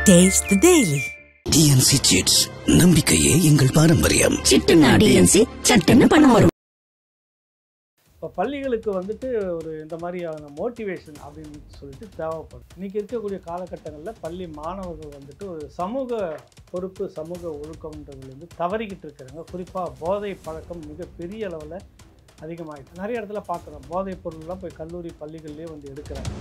Taste the Daily. TNC chits, நம்பிக்கையே எங்கள் பாரம்பரியம். சிட்டுனா டிஎன்சி சட்டுன்னு பணம் வரும். இப்போ பள்ளிகளுக்கு வந்துட்டு ஒரு இந்த மாதிரியான மோட்டிவேஷன் அப்படின்னு சொல்லிட்டு தேவைப்படும். இன்றைக்கி இருக்கக்கூடிய காலகட்டங்களில் பள்ளி மாணவர்கள் வந்துட்டு ஒரு சமூக பொறுப்பு, சமூக ஒழுக்கம்ன்றது வந்து தவறிக்கிட்டு இருக்கிறாங்க. குறிப்பாக போதை பழக்கம் மிக பெரிய அளவில் அதிகமாகிட்டு நிறைய இடத்துல பார்க்குறோம். போதைப் பொருள்லாம் போய் கல்லூரி பள்ளிகள்லேயே வந்து எடுக்கிறாங்க.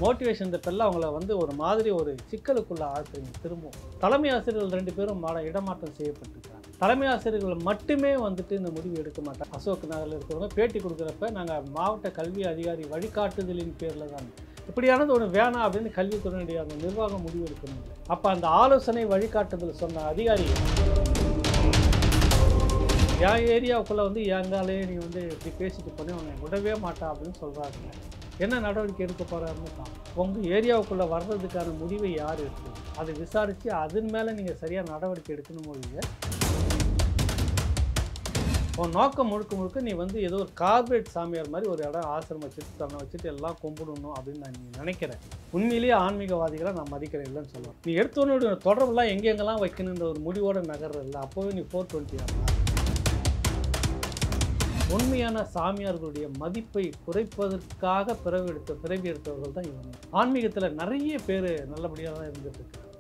மோட்டிவேஷன் இந்த பெல்ல அவங்கள வந்து ஒரு மாதிரி ஒரு சிக்கலுக்குள்ள ஆழ்த்துறீங்க. திரும்பவும் தலைமை ஆசிரியர்கள் 2 பேரும் இடமாற்றம் செய்யப்பட்டிருக்காங்க. தலைமை ஆசிரியர்கள் மட்டுமே வந்துட்டு இந்த முடிவு எடுக்க மாட்டாங்க. அசோக் நகரில் இருக்கிறவங்க பேட்டி கொடுக்குறப்ப நாங்கள் மாவட்ட கல்வி அதிகாரி வழிகாட்டுதலின் பேரில் தான் இப்படியானது ஒன்று வேணாம் அப்படின்னு கல்வித்துறையினுடைய அந்த நிர்வாகம் முடிவு எடுக்கணும். அப்போ அந்த ஆலோசனை வழிகாட்டுதல் சொன்ன அதிகாரி என் ஏரியாவுக்குள்ளே வந்து எங்காலே நீ வந்து இப்படி பேசிட்டு போனே உன்னை விடவே மாட்டா அப்படின்னு சொல்கிறாங்க. என்ன நடவடிக்கை எடுக்க போகிறாருன்னு தான் உங்கள் ஏரியாவுக்குள்ளே வர்றதுக்கான முடிவை யார் எடுத்து அதை விசாரித்து அதன் மேலே நீங்கள் சரியாக நடவடிக்கை எடுக்கணும். மொழியை உன் நோக்கம் முழுக்க நீ வந்து ஏதோ ஒரு கார்பரேட் சாமியார் மாதிரி ஒரு இடம் ஆசிரமம் வச்சுட்டு தன்னை வச்சுட்டு எல்லாம் கும்பிடணும் அப்படின்னு நான் நினைக்கிறேன். உண்மையிலேயே ஆன்மீகவாதிகளை நான் மதிக்கிறேன் இல்லைன்னு சொல்லுவேன். நீ எடுத்தோன்னு தொடர்பெல்லாம் எங்கெங்கெல்லாம் வைக்கணுன்ற ஒரு முடிவோடு நகர்றதில்ல. அப்போவே நீ 420 ஆகலாம். உண்மையான சாமியார்களுடைய மதிப்பை குறைப்பதற்காக பிறவி எடுத்தவர்கள் தான் இவங்க. ஆன்மீகத்தில் நிறைய பேர் நல்லபடியாக தான் இருந்துட்டு இருக்காங்க.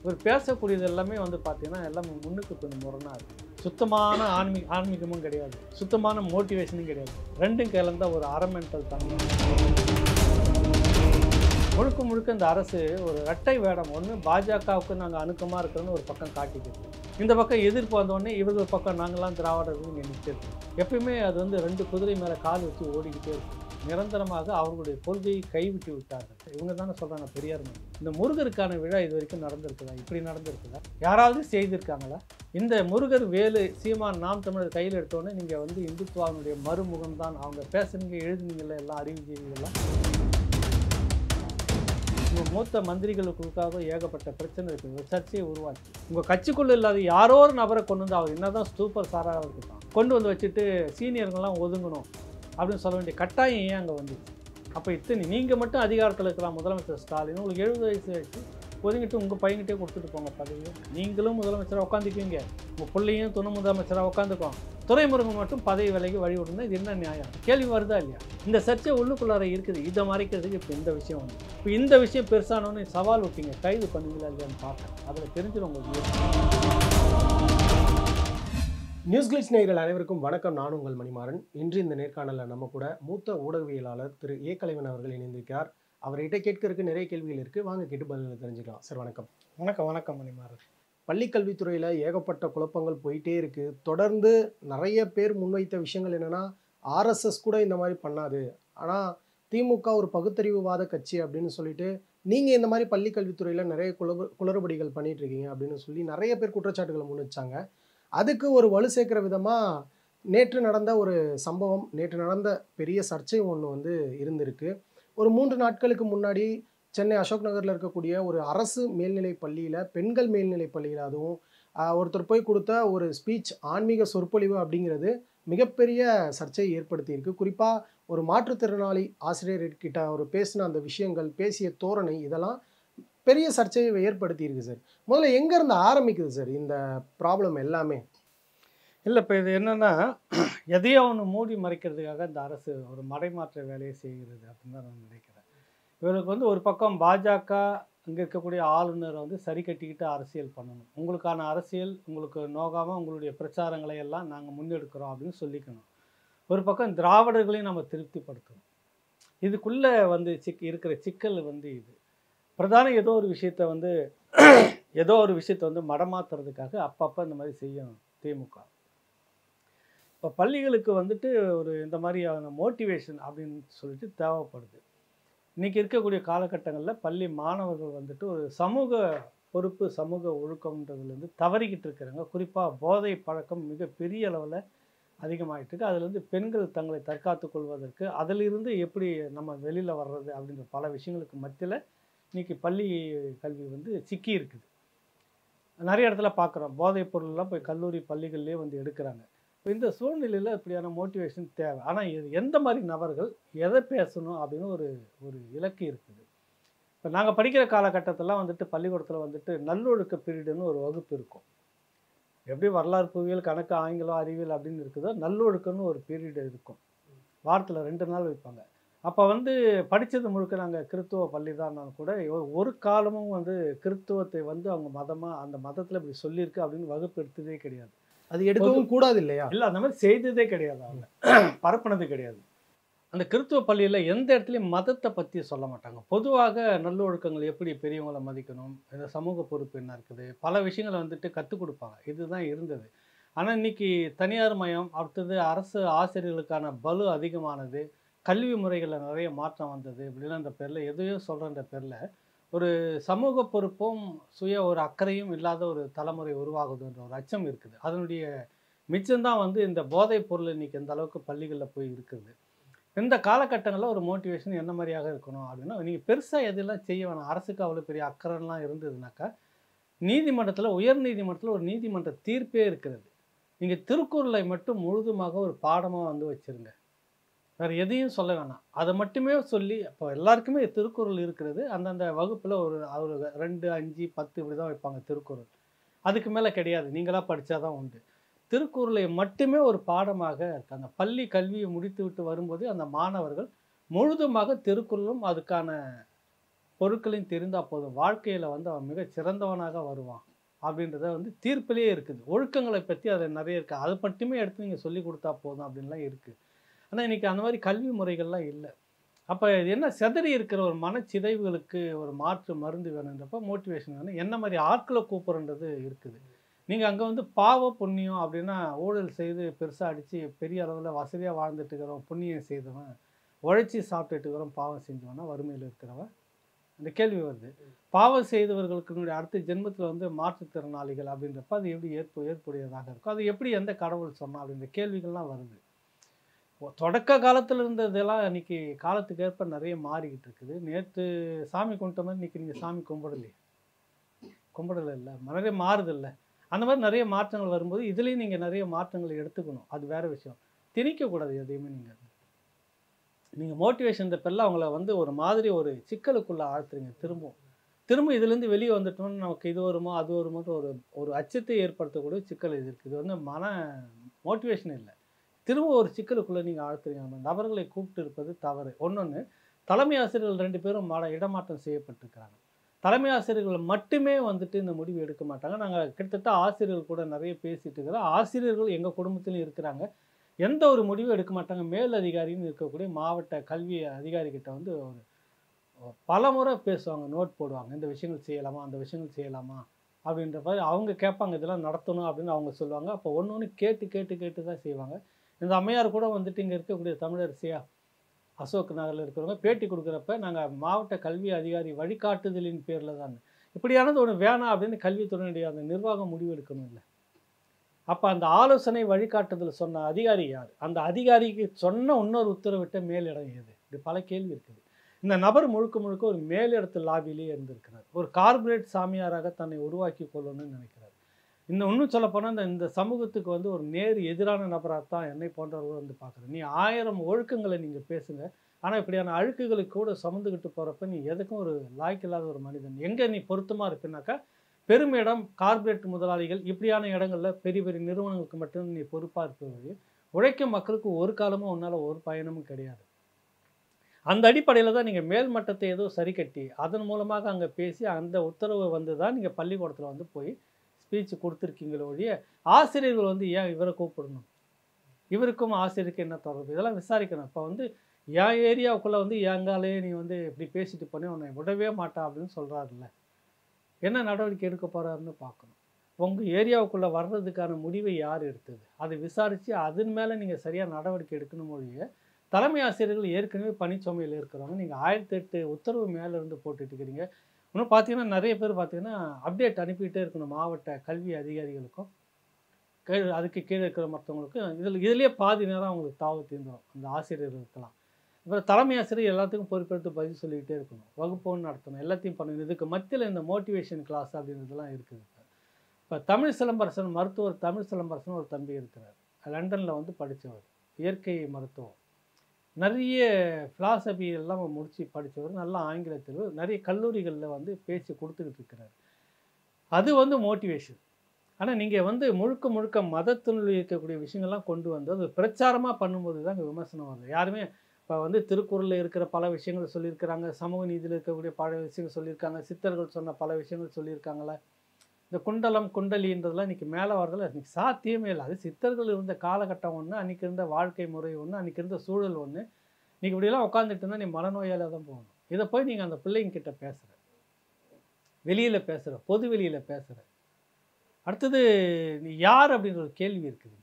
இவர் பேசக்கூடியது எல்லாமே வந்து பார்த்தீங்கன்னா எல்லாமே முன்னுக்கு கொஞ்சம் முரணாக இருக்குது. சுத்தமான ஆன்மீகமும் கிடையாது, சுத்தமான மோட்டிவேஷனும் கிடையாது. ரெண்டும் கலந்த ஒரு அரமெண்டல் தன்மை. முழுக்க இந்த அரசு ஒரு இரட்டை வேடம். ஒன்று பாஜகவுக்கு நாங்கள் அணுக்கமாக இருக்கிறோன்னு ஒரு பக்கம் காட்டிக்கிது, இந்த பக்கம் எதிர்ப்பு வந்தோடனே இவர்கள் பக்கம் நாங்களாம் திராவிடர்கள் இங்கே நிற்கிறது. எப்பயுமே அது வந்து 2 குதிரை மேலே கால் வச்சு ஓடிக்கிட்டே இருக்கும். நிரந்தரமாக அவர்களுடைய கொள்கையை கைவிட்டு விட்டார்கள். இவங்க தானே சொல்கிறாங்க பெரியார். இந்த முருகருக்கான விழா இது வரைக்கும் நடந்திருக்குதா? இப்படி நடந்திருக்குதா? யாராவது செய்திருக்காங்களா? இந்த முருகர் வேலு சீமான் நாம் தமிழர் கையில் எடுத்தோடனே நீங்கள் வந்து இந்துத்துவாவினுடைய மறுமுகம் தான் அவங்க பேசுனீங்க, எழுதுனீங்கள எல்லாம் அறிவிச்சீங்களா? உங்கள் மூத்த மந்திரிகளுக்காக ஏகப்பட்ட பிரச்சனை இருக்குது, சர்ச்சையை உருவாக்கி உங்கள் கட்சிக்குள்ளே இல்லாத யாரோ ஒரு நபரை கொண்டு வந்து அவர் என்ன தான் சூப்பர் ஸ்டாராக இருக்கட்டும் கொண்டு வந்து வச்சுட்டு சீனியர்கள்லாம் ஒதுங்கணும் அப்படின்னு சொல்ல வேண்டிய கட்டாயம் ஏன் அங்கே வந்துச்சு? அப்போ இத்தனை நீங்கள் மட்டும் அதிகாரத்தில் இருக்கலாம். முதலமைச்சர் ஸ்டாலின் உங்களுக்கு 70 வயசு ஆயிடுச்சு, ஒதுங்கிட்டு உங்கள் பையன்கிட்டே கொடுத்துட்டு போங்க பதவியை. நீங்களும் முதலமைச்சராக உட்காந்துக்குவீங்க, உங்கள் பிள்ளையும் துணை முதலமைச்சராக உட்காந்துக்கும். துறைமுருகன் மட்டும் பதவி விலைக்கு வழி விடுங்க. இது என்ன நியாயம்? கேள்வி வருதா இல்லையா? இந்த சர்ச்சை உள்ளுக்குள்ளார இருக்குது. இதை மறைக்கிறதுக்கு இப்போ இந்த விஷயம் வந்து இப்போ இந்த விஷயம் பெருசானோன்னு சவால் விட்டீங்க, கைது பண்ணுவீங்களா இல்லையான்னு பார்ப்பேன். அதில் தெரிஞ்சிடும் உங்களுக்கு. நியூஸ் கிளிட்ஸ் நேயர்கள் அனைவருக்கும் வணக்கம். நான் உங்கள் மணிமாறன். இன்று இந்த நேர்காணலில் நம்ம கூட மூத்த ஊடகவியலாளர் திரு ஏ. கலைவன் அவர்கள் இணைந்திருக்கிறார். அவர்கிட்ட கேட்கறதுக்கு நிறைய கேள்விகள் இருக்குது, வாங்க கேட்டு பதில் தெரிஞ்சுக்கலாம். சார் வணக்கம். வணக்கம் மணிமாறன். பள்ளிக்கல்வித்துறையில் ஏகப்பட்ட குழப்பங்கள் போயிட்டே இருக்குது. தொடர்ந்து நிறைய பேர் முன்வைத்த விஷயங்கள் என்னென்னா, ஆர்எஸ்எஸ் கூட இந்த மாதிரி பண்ணாது, ஆனால் திமுக ஒரு பகுத்தறிவுவாத கட்சி அப்படின்னு சொல்லிட்டு நீங்கள் இந்த மாதிரி பள்ளிக்கல்வித்துறையில் நிறைய குளறுபடிகள் பண்ணிட்டு இருக்கீங்க அப்படின்னு சொல்லி நிறைய பேர் குற்றச்சாட்டுகளை முன் வச்சாங்க. அதுக்கு ஒரு வலு சேர்க்கிற விதமாக நேற்று நடந்த ஒரு சம்பவம், நேற்று நடந்த பெரிய சர்ச்சை ஒன்று வந்து இருந்திருக்கு. ஒரு 3 நாட்களுக்கு முன்னாடி சென்னை அசோக் நகரில் இருக்கக்கூடிய ஒரு அரசு மேல்நிலை பள்ளியில், பெண்கள் மேல்நிலை பள்ளியில், அதுவும் ஒருத்தர் போய் கொடுத்த ஒரு ஸ்பீச், ஆன்மீக சொற்பொழிவு அப்படிங்கிறது மிகப்பெரிய சர்ச்சையை ஏற்படுத்தியிருக்கு. குறிப்பாக ஒரு மாற்றுத்திறனாளி ஆசிரியர்கிட்ட அவர் பேசின அந்த விஷயங்கள், பேசிய தோரணை, இதெல்லாம் பெரிய சர்ச்சையை ஏற்படுத்தியிருக்கு. சார், முதல்ல எங்கேருந்து ஆரம்பிக்குது சார் இந்த ப்ராப்ளம் எல்லாமே? இல்லை, இப்போ இது என்னென்னா, எதையோ ஒன்று மூடி மறைக்கிறதுக்காக இந்த அரசு ஒரு மடைமாற்ற வேலையை செய்கிறது அப்படின்னு தான் நான் நினைக்கிறேன். இவருக்கு வந்து ஒரு பக்கம் பாஜக அங்கே இருக்கக்கூடிய ஆளுநரை வந்து சரி கட்டிக்கிட்டு அரசியல் பண்ணணும். உங்களுக்கான அரசியல் உங்களுக்கு நோகாமல் உங்களுடைய பிரச்சாரங்களை எல்லாம் நாங்கள் முன்னெடுக்கிறோம் அப்படின்னு சொல்லிக்கணும். ஒரு பக்கம் திராவிடர்களையும் நம்ம திருப்திப்படுத்தணும். இதுக்குள்ளே வந்து இருக்கிற சிக்கல் வந்து இது பிரதான ஏதோ ஒரு விஷயத்தை வந்து மடமாத்துறதுக்காக அப்பப்போ இந்த மாதிரி செய்யணும் திமுக. இப்போ பள்ளிகளுக்கு வந்துட்டு ஒரு இந்த மாதிரியான மோட்டிவேஷன் அப்படின்னு சொல்லிட்டு தேவைப்படுது. இன்றைக்கி இருக்கக்கூடிய காலகட்டங்களில் பள்ளி மாணவர்கள் வந்துட்டு ஒரு சமூக பொறுப்பு, சமூக ஒழுக்கம்ன்றதுலேருந்து தவறிக்கிட்டு இருக்கிறாங்க. குறிப்பாக போதை பழக்கம் மிக பெரிய அளவில் அதிகமாகிட்டு இருக்கு. அதுலேருந்து பெண்கள் தங்களை தற்காத்து கொள்வதற்கு, அதிலிருந்து எப்படி நம்ம வெளியில் வர்றது அப்படின்ற பல விஷயங்களுக்கு மத்தியில் இன்றைக்கி பள்ளி கல்வி வந்து சிக்கி இருக்குது. நிறைய இடத்துல பார்க்குறோம், போதைப் பொருள்லாம் போய் கல்லூரி பள்ளிகள்லேயே வந்து எடுக்கிறாங்க. இப்போ இந்த சூழ்நிலையில் இப்படியான மோட்டிவேஷன் தேவை. ஆனால் இது எந்த மாதிரி நபர்கள் எதை பேசணும் அப்படின்னு ஒரு இலக்கு இருக்குது. இப்போ நாங்கள் படிக்கிற காலகட்டத்திலாம் வந்துட்டு பள்ளிக்கூடத்தில் வந்துட்டு நல்லொழுக்க பீரியடுன்னு ஒரு வகுப்பு இருக்கும். எப்படி வரலாறு, புவியியல், கணக்கு, ஆங்கிலம், அறிவியல் அப்படின்னு இருக்குதோ நல்லொழுக்கம்னு ஒரு பீரியடு இருக்கும். வாரத்தில் 2 நாள் வைப்பாங்க. அப்போ வந்து படித்தது முழுக்க நாங்கள் கிறித்துவ பள்ளி தான்னாலும் கூட ஒரு காலமும் வந்து கிறித்துவத்தை வந்து அவங்க மதமாக அந்த மதத்தில் இப்படி சொல்லியிருக்கு அப்படின்னு வகுப்பு எடுத்ததே கிடையாது. அது எடுக்கவும் கூடாது இல்லையா? இல்லை, அந்த மாதிரி செய்ததே கிடையாது. அவங்க பரப்புனது கிடையாது. அந்த கிறித்துவ பள்ளியில் எந்த இடத்துலையும் மதத்தை பற்றி சொல்ல மாட்டாங்க. பொதுவாக நல்லொழுக்கங்கள் எப்படி பெரியவங்களை மதிக்கணும், இந்த சமூக பொறுப்பு என்ன இருக்குது, பல விஷயங்களை வந்துட்டு கற்றுக் கொடுப்பாங்க. இதுதான் இருந்தது. ஆனால் இன்னைக்கு தனியார் மயம், அடுத்தது அரசு ஆசிரியர்களுக்கான பலு அதிகமானது, கல்வி முறைகளில் நிறைய மாற்றம் வந்தது, இப்படிலாம் இந்த பேரில் எதையும் சொல்கிறன்ற பேரில் ஒரு சமூக பொறுப்பும் சுய ஒரு அக்கறையும் இல்லாத ஒரு தலைமுறை உருவாகுதுன்ற ஒரு அச்சம் இருக்குது. அதனுடைய மிச்சம்தான் வந்து இந்த போதைப் பொருள் இன்னைக்கு எந்த அளவுக்கு பள்ளிகளில் போய் இருக்குது. இந்த காலகட்டங்களில் ஒரு மோட்டிவேஷன் என்ன மாதிரியாக இருக்கணும் அப்படின்னா, நீங்கள் பெருசாக எதெல்லாம் செய்ய வேணாம். அரசுக்கு அவ்வளோ பெரிய அக்கறைலாம் இருந்ததுனாக்கா, நீதிமன்றத்தில், உயர் நீதிமன்றத்தில் ஒரு நீதிமன்ற தீர்ப்பே இருக்கிறது. நீங்கள் திருக்குறளை மட்டும் முழுதுமாக ஒரு பாடமாக வந்து வச்சுருங்க. வேறு எதையும் சொல்ல வேணாம். அதை மட்டுமே சொல்லி, அப்போ எல்லாருக்குமே திருக்குறள் இருக்கிறது. அந்தந்த வகுப்பில் ஒரு 2, 5, 10 இப்படி தான் வைப்பாங்க திருக்குறள். அதுக்கு மேலே கிடையாது. நீங்களாக படித்தா தான் உண்டு. திருக்குறளை மட்டுமே ஒரு பாடமாக இருக்காங்க. பள்ளி கல்வியை முடித்து விட்டு வரும்போது அந்த மாணவர்கள் முழுதுமாக திருக்குறளும் அதுக்கான பொருட்களையும் தெரிந்தால் போதும், வாழ்க்கையில் வந்து அவன் மிக சிறந்தவனாக வருவான் அப்படின்றத வந்து தீர்ப்பிலேயே இருக்குது. ஒழுக்கங்களை பற்றி அதில் நிறைய இருக்குது. அதை மட்டுமே எடுத்து நீங்கள் சொல்லி கொடுத்தா போதும் அப்படின்லாம் இருக்குது. ஆனால் இன்றைக்கி அந்த மாதிரி கல்வி முறைகள்லாம் இல்லை. அப்போ இது என்ன, சிதறி இருக்கிற ஒரு மனச்சிதைவுகளுக்கு ஒரு மாற்று மருந்து வேணுன்றப்ப மோட்டிவேஷன் வேணும். என்ன மாதிரி ஆட்களை கூப்பிட்றது இருக்குது. நீங்கள் அங்கே வந்து பாவ புண்ணியம் அப்படின்னா ஊழல் செய்து பெருசாக அடித்து பெரிய அளவில் வசதியாக வாழ்ந்துட்டு இருக்கிறவன் புண்ணியம் செய்தவன், உழைச்சி சாப்பிட்டுட்டு இருக்கிறவன் பாவம் செஞ்சவனா, வறுமையில் இருக்கிறவன், அந்த கேள்வி வருது. பாவம் செய்தவர்களுக்கு அடுத்த ஜென்மத்தில் வந்து மாற்றுத்திறனாளிகள் அப்படின்றப்ப அது எப்படி ஏற்புடையதாக இருக்கும், அது எப்படி எந்த கடவுள் சொன்னால் அப்படின்ற கேள்விகள்லாம் வருது. தொடக்க காலத்தில் இருந்ததெல்லாம் இன்றைக்கி காலத்துக்கு ஏற்ப நிறைய மாறிக்கிட்டு இருக்குது. நேற்று சாமி கும்பிட்ட மாதிரி இன்றைக்கி நீங்கள் சாமி கும்பிடலையே, கும்பிடலை இல்லை, நிறைய மாறுது இல்லை. அந்த மாதிரி நிறைய மாற்றங்கள் வரும்போது இதுலேயும் நீங்கள் நிறைய மாற்றங்களை எடுத்துக்கணும். அது வேறு விஷயம். திணிக்கக்கூடாது எதையுமே. நீங்கள் மோட்டிவேஷன் இந்த பேரில் அவங்கள வந்து ஒரு மாதிரி ஒரு சிக்கலுக்குள்ளே ஆழ்த்துறீங்க. திரும்ப இதுலேருந்து வெளியே வந்துட்டோம்னு நமக்கு இது வருமோ அது வருமோன்ற ஒரு அச்சத்தை ஏற்படுத்தக்கூடிய சிக்கல் இது இருக்குது. இது வந்து மோட்டிவேஷன் இல்லை, திரும்ப ஒரு சிக்கலுக்குள்ளே நீங்கள் ஆழ்த்துறீங்க. அந்த நபர்களை கூப்பிட்டு இருப்பது தவறு. ஒன்னொன்று, தலைமை ஆசிரியர்கள் 2 பேரும் இடமாற்றம் செய்யப்பட்டிருக்கிறாங்க. தலைமை ஆசிரியர்கள் மட்டுமே வந்துட்டு இந்த முடிவு எடுக்க மாட்டாங்க. நாங்கள் கிட்டத்தட்ட ஆசிரியர்கள் கூட நிறைய பேசிகிட்டு இருக்கிறோம். ஆசிரியர்கள் எங்கள் குடும்பத்திலும் இருக்கிறாங்க. எந்த ஒரு முடிவும் எடுக்க மாட்டாங்க. மேல் அதிகாரின்னு இருக்கக்கூடிய மாவட்ட கல்வி அதிகாரிகிட்ட வந்து ஒரு பல முறை பேசுவாங்க, நோட் போடுவாங்க. இந்த விஷயங்கள் செய்யலாமா, அந்த விஷயங்கள் செய்யலாமா அப்படின்ற மாதிரி அவங்க கேட்பாங்க. இதெல்லாம் நடத்தணும் அப்படின்னு அவங்க சொல்லுவாங்க. அப்போ ஒன்று கேட்டு தான் செய்வாங்க. இந்த அம்மையார் கூட வந்துட்டு இங்கே இருக்கக்கூடிய தமிழரசியா அசோக் நகரில் இருக்கிறவங்க பேட்டி கொடுக்குறப்ப நாங்கள் மாவட்ட கல்வி அதிகாரி வழிகாட்டுதலின் பேரில் தான், இப்படியானது ஒன்று வேணாம் அப்படின்னு கல்வித்துறையினுடைய அந்த நிர்வாகம் முடிவு எடுக்கணும் இல்லை. அப்போ அந்த ஆலோசனை வழிகாட்டுதல் சொன்ன அதிகாரி யார், அந்த அதிகாரிக்கு சொன்ன இன்னொரு உத்தரவிட்ட மேலிடம் எது, இப்படி பல கேள்வி இருக்குது. இந்த நபர் முழுக்க ஒரு மேலிடத்து லாபிலேயே இருந்திருக்கிறார். ஒரு கார்பரேட் சாமியாராக தன்னை உருவாக்கி கொள்ளணும்னு நினைக்கிறார். இன்னும் சொல்லப்போனால் இந்த சமூகத்துக்கு வந்து ஒரு நேர் எதிரான நபராக தான் என்னை போன்றவர்கள் வந்து பார்க்குறேன். நீ 1000 ஒழுக்கங்களை நீங்கள் பேசுங்க, ஆனால் இப்படியான அழுக்குகளுக்கு கூட சுமந்துக்கிட்டு போகிறப்ப நீ எதுக்கும் ஒரு லாய்க்கில்லாத ஒரு மனிதன். எங்கே நீ பொருத்தமாக இருப்பினாக்கா பெருமிடம், கார்பரேட் முதலாளிகள் இப்படியான இடங்களில் பெரிய பெரிய நிறுவனங்களுக்கு மட்டும் நீ பொறுப்பாக இருப்பது. உழைக்கும் மக்களுக்கு ஒரு காலமும் உன்னால் ஒரு பயணமும் கிடையாது. அந்த அடிப்படையில் தான் நீங்கள் மேல்மட்டத்தை ஏதோ சரி கட்டி அதன் மூலமாக அங்கே பேசி அந்த உத்தரவு வந்து தான் நீங்கள் பள்ளிக்கூடத்தில் வந்து போய் ஸ்பீச் கொடுத்துருக்கீங்களோ ஒழிய ஆசிரியர்கள் வந்து ஏன் இவரை கூப்பிடணும், இவருக்கும் ஆசிரியருக்கு என்ன தொடர்பு, இதெல்லாம் விசாரிக்கணும். இப்போ வந்து என் ஏரியாவுக்குள்ளே வந்து எங்காலே நீ வந்து இப்படி பேசிட்டு போனே உன்னை விடவே மாட்டான் அப்படின்னு சொல்கிறாருல்ல, என்ன நடவடிக்கை எடுக்க போகிறாருன்னு பார்க்கணும். உங்கள் ஏரியாவுக்குள்ளே வர்றதுக்கான முடிவை யார் எடுத்தது, அதை விசாரித்து அதன் மேலே நீங்கள் சரியாக நடவடிக்கை எடுக்கணும் ஒழிய தலைமை ஆசிரியர்கள் ஏற்கனவே பணிச்சுமையில் இருக்கிறவங்க நீங்கள் 1008 உத்தரவு மேலே இருந்து போட்டுட்டு இருக்கிறீங்க. இன்னும் பார்த்தீங்கன்னா நிறைய பேர் பார்த்தீங்கன்னா அப்டேட் அனுப்பிக்கிட்டே இருக்கணும் மாவட்ட கல்வி அதிகாரிகளுக்கும் அதுக்கு கீழே இருக்கிற மற்றவங்களுக்கும். இதுலேயே பாதி நேரம் அவங்களுக்கு தாவு தீர்ந்துடும் அந்த ஆசிரியர்களுக்கெல்லாம். அப்புறம் தலைமை ஆசிரியர் எல்லாத்துக்கும் பொறுப்பெடுத்து பதில் சொல்லிக்கிட்டே இருக்கணும், வகுப்புன்னு நடத்தணும், எல்லாத்தையும் பண்ணணும். இதுக்கு மத்தியில் இந்த மோட்டிவேஷன் கிளாஸ் அப்படின்றதுலாம் இருக்குது. இப்போ தமிழ் சிலம்பரசன் மருத்துவர் தமிழ் சிலம்பரசன் ஒரு தம்பி இருக்கிறார், லண்டனில் வந்து படித்தவர், இயற்கை மருத்துவம். நிறைய ஃபிலாசபி எல்லாம் முடித்து படித்தவர், நல்ல ஆங்கிலத்தில் நிறைய கல்லூரிகளில் வந்து பேச்சு கொடுத்துக்கிட்டு இருக்கிறார். அது வந்து மோட்டிவேஷன். ஆனால் நீங்கள் வந்து முழுக்க முழுக்க மதத்தினுள் இருக்கக்கூடிய விஷயங்கள்லாம் கொண்டு வந்து அது பிரச்சாரமாக பண்ணும்போது தான் அங்கே விமர்சனம் வருது. யாருமே இப்போ வந்து திருக்குறளில் இருக்கிற பல விஷயங்கள் சொல்லியிருக்கிறாங்க, சமூக நீதியில் இருக்கக்கூடிய பல விஷயங்கள் சொல்லியிருக்காங்க, சித்தர்கள் சொன்ன பல விஷயங்கள் சொல்லியிருக்காங்களே. இந்த குண்டலம் குண்டலின்றதெல்லாம் இன்றைக்கி மேலே வரதில்ல, இன்றைக்கி சாத்தியமே இல்லை. அது சித்தர்கள் இருந்த காலகட்டம் ஒன்று, அன்றைக்கி இருந்த வாழ்க்கை முறை ஒன்று, அன்றைக்கி இருந்த சூழல் ஒன்று. இன்றைக்கி இப்படியெல்லாம் உட்காந்துட்டு இருந்தால் நீ மனநோயால் தான் போகணும். இதை போய் நீங்கள் அந்த பிள்ளைங்கிட்ட பேசுகிற, வெளியில் பேசுகிற, பொது வெளியில் பேசுகிற, அடுத்தது நீ யார் அப்படின்ற ஒரு கேள்வி இருக்குதுங்க.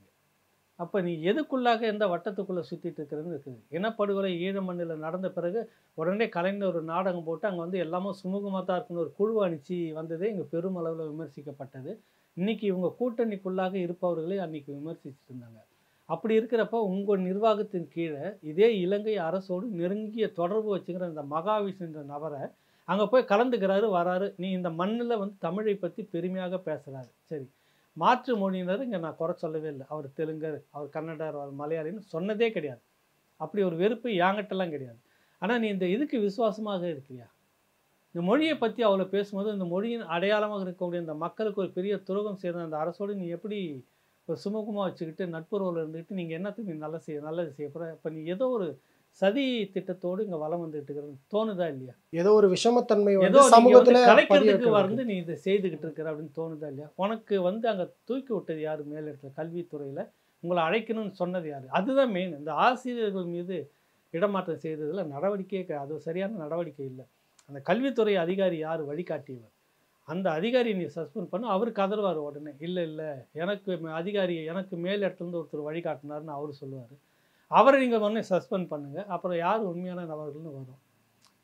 அப்போ நீ எதுக்குள்ளாக எந்த வட்டத்துக்குள்ளே சுற்றிட்டு இருக்கிறதுன்னு இருக்குது. இனப்படுகொலை ஈழ மண்ணில் நடந்த பிறகு உடனே கலைஞர் ஒரு நாடகம் போட்டு அங்கே வந்து எல்லாமே சுமூகமாக தான் இருக்குன்னு ஒரு குழு அனுப்பிச்சு வந்ததே இங்கே பெருமளவில் விமர்சிக்கப்பட்டது. இன்றைக்கி இவங்க கூட்டணிக்குள்ளாக இருப்பவர்களே அன்றைக்கி விமர்சிச்சுட்டு இருந்தாங்க. அப்படி இருக்கிறப்ப உங்கள் நிர்வாகத்தின் கீழே இதே இலங்கை அரசோடு நெருங்கிய தொடர்பு வச்சுக்கிற இந்த மகாவிஷ்ணுன்ற நபரை அங்கே போய் கலந்துக்கிறாரு, வராரு. நீ இந்த மண்ணில் வந்து தமிழை பற்றி பெருமையாக பேசுகிறாரு. சரி, மாற்று மொழியினர் இங்கே நான் குறை சொல்லவே இல்லை. அவர் தெலுங்கர், அவர் கன்னடர், அவர் மலையாளின்னு சொன்னதே கிடையாது. அப்படி ஒரு வெறுப்பு யாங்கிட்டலாம் கிடையாது. ஆனால் நீ இந்த இதுக்கு விசுவாசமாக இருக்கிறியா? இந்த மொழியை பற்றி அவ்வளோ பேசும்போது இந்த மொழியின் அடையாளமாக இருக்கக்கூடிய இந்த மக்களுக்கு ஒரு பெரிய துரோகம் செய்கிற அந்த அரசோடு நீ எப்படி ஒரு சுமூகமாக வச்சுக்கிட்டு நட்புறவில் இருந்துக்கிட்டு நீங்கள் என்னத்துக்கு நீ நல்லது செய்ய போகிற? இப்போ நீ ஏதோ ஒரு சதி திட்டத்தோடு இங்கே வளம் வந்துட்டு இருக்கிறன்னு தோணுதா இல்லையா? ஏதோ ஒரு விஷமத்தன்மை ஏதோ சமூகத்துல கலைக்கிறதுக்கு வந்து நீ இதை செய்துக்கிட்டு இருக்கிற அப்படின்னு தோணுதா இல்லையா? உனக்கு வந்து அங்கே தூக்கி விட்டது யார்? மேலிடத்துல கல்வித்துறையில் உங்களை அழைக்கணும்னு சொன்னது யார்? அதுதான் மெயின். இந்த ஆசிரியர்கள் மீது இடமாற்றம் செய்ததில் நடவடிக்கையே அது சரியான நடவடிக்கை இல்லை. அந்த கல்வித்துறை அதிகாரி யார் வழிகாட்டியவர்? அந்த அதிகாரியை நீ சஸ்பெண்ட் பண்ண. அவர் கதறுவார் உடனே, இல்லை எனக்கு அதிகாரி எனக்கு மேல் இடத்துலேருந்து ஒருத்தர் வழிகாட்டினார்னு அவர் சொல்லுவார். அவரை நீங்கள் உடனே சஸ்பெண்ட் பண்ணுங்கள். அப்புறம் யார் உண்மையான நபர்கள்னு வரும்.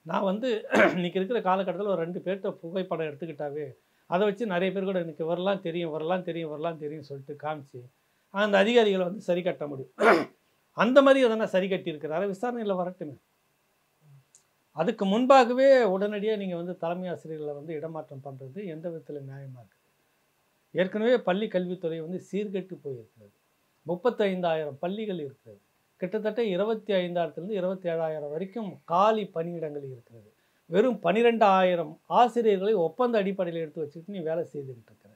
நான் வந்து இன்றைக்கி இருக்கிற காலகட்டத்தில் ஒரு 2 பேர்கிட்ட புகைப்படம் எடுத்துக்கிட்டாவே அதை வச்சு நிறைய பேர் கூட எனக்கு வரலாம் தெரியும் சொல்லிட்டு காமிச்சு அந்த அதிகாரிகளை வந்து சரி கட்ட முடியும். அந்த மாதிரி எதனா சரி கட்டியிருக்கிறாரு, விசாரணையில் வரட்டுமே. அதுக்கு முன்பாகவே உடனடியாக நீங்கள் வந்து தலைமை ஆசிரியர்களை வந்து இடமாற்றம் பண்ணுறது எந்த விதத்தில் நியாயமாக இருக்குது? ஏற்கனவே பள்ளி கல்வித்துறை வந்து சீர்கெட்டு போயிருக்கிறது. 35,000 பள்ளிகள் இருக்கிறது. கிட்டத்தட்ட 25,000 27,000 வரைக்கும் காலி பணியிடங்கள் இருக்கிறது. வெறும் 12,000 ஆசிரியர்களை ஒப்பந்த அடிப்படையில் எடுத்து வச்சுக்கிட்டு நீ வேலை செய்துக்கிட்டு இருக்கிற.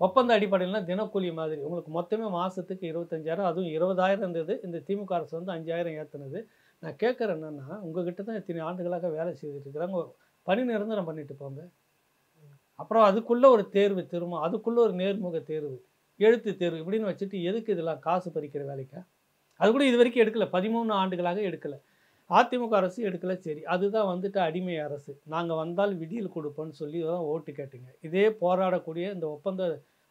ஒப்பந்த அடிப்படையில்னா தினக்கூலி மாதிரி உங்களுக்கு மொத்தமே மாதத்துக்கு 25,000, அதுவும் 20,000 இருந்தது. இந்த திமுக அரசு வந்து 5,000 ஏற்றுனது. நான் கேட்குறேன் என்னென்னா, உங்ககிட்ட தான் இத்தனை ஆண்டுகளாக வேலை செய்துட்டு இருக்கிறாங்க, பணி நிரந்தரம் பண்ணிட்டு போங்க. அப்புறம் அதுக்குள்ளே ஒரு தேர்வு திரும்ப, அதுக்குள்ளே ஒரு நேர்முக தேர்வு, எழுத்து தேர்வு இப்படின்னு வச்சுட்டு எதுக்கு இதெல்லாம் காசு பறிக்கிற வேலைக்கா? அது கூட இது வரைக்கும் எடுக்கலை. 13 ஆண்டுகளாக எடுக்கலை. அதிமுக அரசு எடுக்கலை. சரி, அதுதான் வந்துட்டு அடிமை அரசு. நாங்கள் வந்தால் விடியல் கொடுப்போன்னு சொல்லி தான் ஓட்டு கேட்டீங்க. இதே போராடக்கூடிய இந்த ஒப்பந்த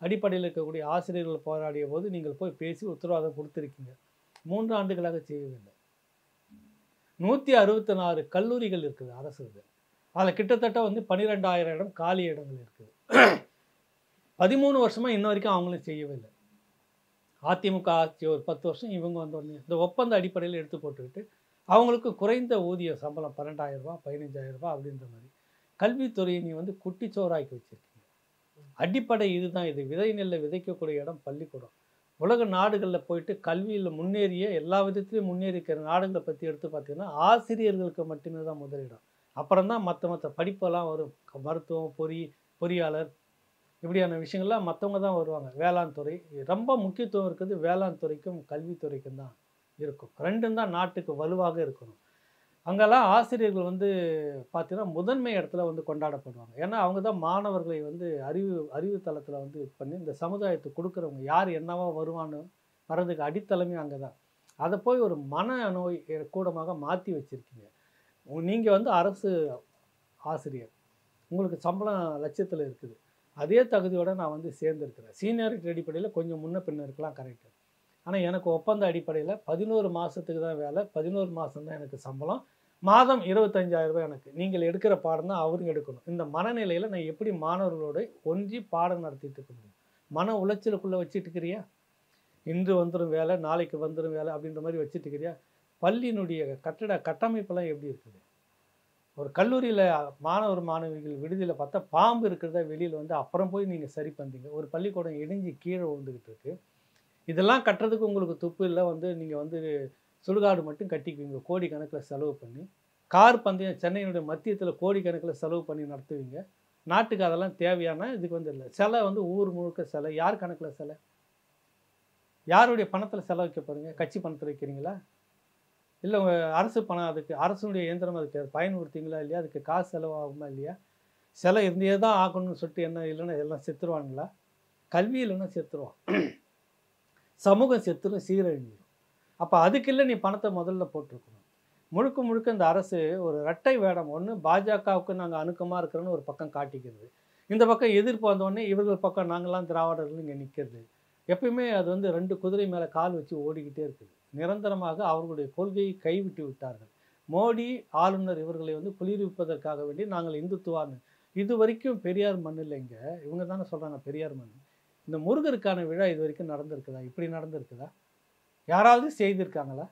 அடிப்படையில் இருக்கக்கூடிய ஆசிரியர்கள் போராடிய போது நீங்கள் போய் பேசி உத்தரவாதம் கொடுத்துருக்கீங்க. 3 ஆண்டுகளாக செய்யவில்லை. 164 கல்லூரிகள் இருக்குது அரசு. அதில் கிட்டத்தட்ட வந்து 12,000 இடம் காலி இடங்கள் இருக்குது. 13 வருஷமாக இன்ன வரைக்கும் அவங்களும் செய்யவே இல்லை. அதிமுக ஆட்சி ஒரு 10 வருஷம், இவங்க வந்தோடனே இந்த ஒப்பந்த அடிப்படையில் எடுத்து போட்டுக்கிட்டு அவங்களுக்கு குறைந்த ஊதிய சம்பளம் 12,000 ரூபா 15,000 ரூபா அப்படின்ற மாதிரி கல்வித்துறையை நீ வந்து குட்டிச்சோறாக்கி வச்சுருக்கீங்க. அடிப்படை இதுதான். இது விதை நெல்லை விதைக்கக்கூடிய இடம் பள்ளிக்கூடம். உலக நாடுகளில் போயிட்டு கல்வியில் முன்னேறிய எல்லா விதத்துலையும் முன்னேறிக்கிற நாடுகளை பற்றி எடுத்து பார்த்தீங்கன்னா ஆசிரியர்களுக்கு மட்டுமே தான் முதலிடம். அப்புறம் தான் மற்ற படிப்பெல்லாம் வரும். மருத்துவம், பொறியாளர் இப்படியான விஷயங்கள்லாம் மற்றவங்க தான் வருவாங்க. வேளாண் துறை ரொம்ப முக்கியத்துவம் இருக்குது. வேளாண் துறைக்கும் கல்வித்துறைக்கும் தான் இருக்கும். ரெண்டும் தான் நாட்டுக்கு வலுவாக இருக்கணும். அங்கெல்லாம் ஆசிரியர்கள் வந்து பார்த்தீங்கன்னா முதன்மை இடத்துல வந்து கொண்டாடப்படுவாங்க. ஏன்னா அவங்க தான் மாணவர்களை வந்து அறிவு தளத்தில் வந்து பண்ணி இந்த சமுதாயத்துக்கு கொடுக்குறவங்க. யார் என்னவா வருவான்னு வர்றதுக்கு அடித்தளமே அங்கே தான். அதை போய் ஒரு மனநோய் கூடமாக மாற்றி வச்சுருக்கீங்க. நீங்கள் வந்து அரசு ஆசிரியர், உங்களுக்கு சம்பளம் லட்சத்தில் இருக்குது. அதே தகுதியோடு நான் வந்து சேர்ந்துருக்கிறேன். சீனியாரிட்டி அடிப்படையில் கொஞ்சம் முன்ன பின்ன இருக்கலாம், கரெக்டு. ஆனால் எனக்கு ஒப்பந்த அடிப்படையில் 11 மாதத்துக்கு தான் வேலை, 11 மாதம் தான் எனக்கு சம்பளம், மாதம் 25,000 ரூபாய் எனக்கு. நீங்கள் எடுக்கிற பாடம் தான் அவரும் எடுக்கணும். இந்த மனநிலையில் நான் எப்படி மாணவர்களோட ஒன்றி பாடம் நடத்திட்டு இருக்க முடியும்? மன உளைச்சலுக்குள்ளே வச்சுட்டு இருக்கிறியா? இன்று வந்துடும் வேலை, நாளைக்கு வந்துடும் வேலை அப்படின்ற மாதிரி வச்சுட்டு இருக்கிறியா? பள்ளியினுடைய கட்டமைப்பெல்லாம் எப்படி இருக்குது? ஒரு கல்லூரியில் மாணவிகள் விடுதியில் பார்த்தா பாம்பு இருக்கிறதா வெளியில் வந்து அப்புறம் போய் நீங்கள் சரி பண்ணுறீங்க. ஒரு பள்ளிக்கூடம் இடிஞ்சு கீழே விழுந்துக்கிட்டு இருக்கு. இதெல்லாம் கட்டுறதுக்கு உங்களுக்கு துப்பு இல்லை. வந்து நீங்கள் வந்து சுடுகாடு மட்டும் கட்டிக்குவீங்க கோடிக்கணக்கில் செலவு பண்ணி. கார் பந்தயம் சென்னையினுடைய மத்தியத்தில் கோடிக்கணக்கில் செலவு பண்ணி நடத்துவீங்க. நாட்டுக்கு அதெல்லாம் தேவையான இதுக்கு வந்து இல்லை. சிலை வந்து ஊர் முழுக்க சிலை. யார் கணக்கில் சிலை? யாருடைய பணத்தில் செலவைக்க போகிறீங்க? கட்சி பணத்தில் வைக்கிறீங்களா? இல்லை அரசு பணம், அதுக்கு அரசுடைய இயந்திரம் அதுக்கு பயன்படுத்திங்களா இல்லையா? அதுக்கு காசு செலவாகுமா இல்லையா? சிலை இருந்தே தான் ஆகணும்னு சொல்லிட்டு என்ன இல்லைன்னா எல்லாம் செத்துருவானுங்களா? கல்வி இல்லைன்னா செத்துருவான், சமூகம் செத்துரும், சீரழிஞ்சிடும். அப்போ அதுக்கு இல்லை நீ பணத்தை முதல்ல போட்டிருக்கணும். முழுக்க முழுக்க இந்த அரசு ஒரு இரட்டை வேடம். ஒன்று பாஜகவுக்கு நாங்கள் அணுக்கமாக இருக்கிறோன்னு ஒரு பக்கம் காட்டிக்கிறது, இந்த பக்கம் எதிர்ப்பு வந்தோடனே இவர்கள் பக்கம் நாங்கள்லாம் திராவிடர்கள் இங்கே நிற்கிறது. எப்பயுமே அது வந்து 2 குதிரை மேலே கால் வச்சு ஓடிக்கிட்டே இருக்குது. நிரந்தரமாக அவர்களுடைய கொள்கையை கைவிட்டு விட்டார்கள். மோடி ஆளுநர் இவர்களை வந்து குளிர்விப்பதற்காக வேண்டி நாங்கள் இந்துத்துவான்னு இது வரைக்கும் பெரியார் மண் இல்லைங்க. இவங்க தானே சொல்கிறாங்க பெரியார் மண். இந்த முருகருக்கான விழா இது வரைக்கும் நடந்திருக்குதா? இப்படி நடந்திருக்குதா? யாராவது செய்திருக்காங்களா?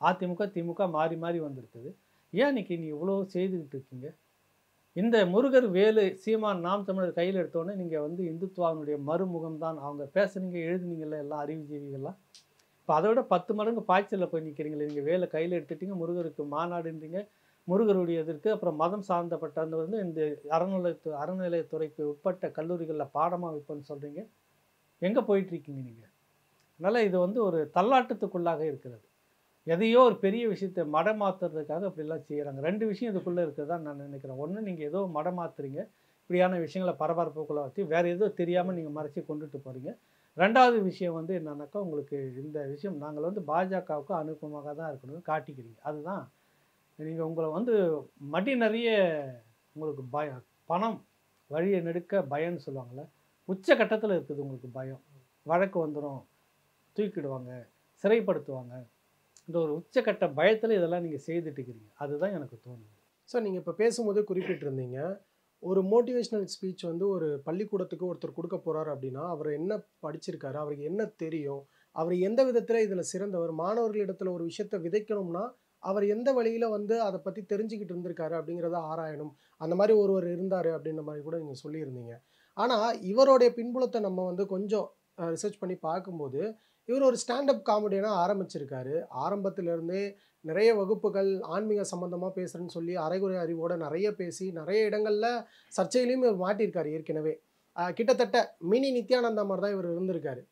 அதிமுக திமுக மாறி மாறி வந்திருக்குது. ஏன் இன்னைக்கு நீ இவ்வளோ செய்துக்கிட்டு இருக்கீங்க? இந்த முருகர் வேலு சீமான் நாம் தமிழர் கையில் எடுத்தோடனே நீங்கள் வந்து இந்துத்துவாவினுடைய மறுமுகம் தான் அவங்க பேசுனீங்க, எழுதுனீங்கல்ல எல்லாம் அறிவுஜீவிகள்லாம். இப்போ அதை விட 10 மடங்கு பாய்ச்சலில் போய் நிற்கிறீங்களே. நீங்கள் வேலை கையில் எடுத்துட்டீங்க, முருகருக்கு மாநாடுன்றீங்க, முருகருடைய இதற்கு அப்புறம் மதம் சார்ந்தப்பட்ட அந்த வந்து இந்த அறநிலையத்துறைக்கு உட்பட்ட கல்லூரிகளில் பாடமாக வைப்பேன்னு சொல்கிறீங்க. எங்கே போயிட்டுருக்கீங்க நீங்கள்? அதனால் இது வந்து ஒரு தள்ளாட்டத்துக்குள்ளாக இருக்கிறது. எதையோ ஒரு பெரிய விஷயத்தை மடமாற்றுறதுக்காக அப்படிலாம் செய்கிறாங்க. 2 விஷயம் இதுக்குள்ளே இருக்கிறதா நான் நினைக்கிறேன். ஒன்று, நீங்கள் ஏதோ மடமாத்துறீங்க, இப்படியான விஷயங்களை பரபரப்புக்குள்ளே வச்சு வேறு ஏதோ தெரியாமல் நீங்கள் மறைச்சி கொண்டுட்டு போகிறீங்க. 2வது விஷயம் வந்து என்னன்னாக்கா, உங்களுக்கு இந்த விஷயம் நாங்கள் வந்து பாஜகவுக்கு அனுப்பமாக தான் இருக்கணும்னு காட்டிக்கிறீங்க. அதுதான் நீங்கள் உங்களை வந்து மடி நிறைய உங்களுக்கு பணம் வழியை நெடுக்க பயம்னு சொல்லுவாங்கள்ல, உச்சக்கட்டத்தில் இருக்குது உங்களுக்கு பயம். வழக்கு வந்துடும், தூக்கிடுவாங்க, சிறைப்படுத்துவாங்க, இந்த ஒரு உச்சக்கட்ட பயத்தில் இதெல்லாம் நீங்கள் செய்துட்டு இருக்கிறீங்க. அதுதான் எனக்கு தோணுது. சார், நீங்கள் இப்போ பேசும்போது குறிப்பிட்டிருந்தீங்க, ஒரு மோட்டிவேஷ்னல் ஸ்பீச் வந்து ஒரு பள்ளிக்கூடத்துக்கு ஒருத்தர் கொடுக்க போகிறார் அப்படின்னா அவர் என்ன படிச்சிருக்காரு, அவருக்கு என்ன தெரியும், அவர் எந்த விதத்தில் இதில் சிறந்தவர், மாணவர்களிடத்தில் ஒரு விஷயத்தை விதைக்கணும்னா அவர் எந்த வழியில் வந்து அதை பற்றி தெரிஞ்சுக்கிட்டு இருந்திருக்காரு அப்படிங்கிறத ஆராயணும். அந்த மாதிரி ஒருவர் இருந்தார் அப்படின்ற மாதிரி கூட நீங்கள் சொல்லியிருந்தீங்க. ஆனால் இவருடைய பின்புலத்தை நம்ம வந்து கொஞ்சம் ரிசர்ச் பண்ணி பார்க்கும்போது இவர் ஒரு ஸ்டாண்டப் காமெடியனாக ஆரம்பிச்சிருக்காரு. ஆரம்பத்திலேருந்தே நிறைய வகுப்புகள் ஆன்மீக சம்மந்தமாக பேசுகிறேன்னு சொல்லி அரைகுறை அறிவோடு நிறைய பேசி நிறைய இடங்களில் சர்ச்சையிலையும் இவர் மாட்டியிருக்காரு. ஏற்கனவே கிட்டத்தட்ட மினி நித்யானந்தா மாதிரி தான் இவர் இருந்திருக்காரு.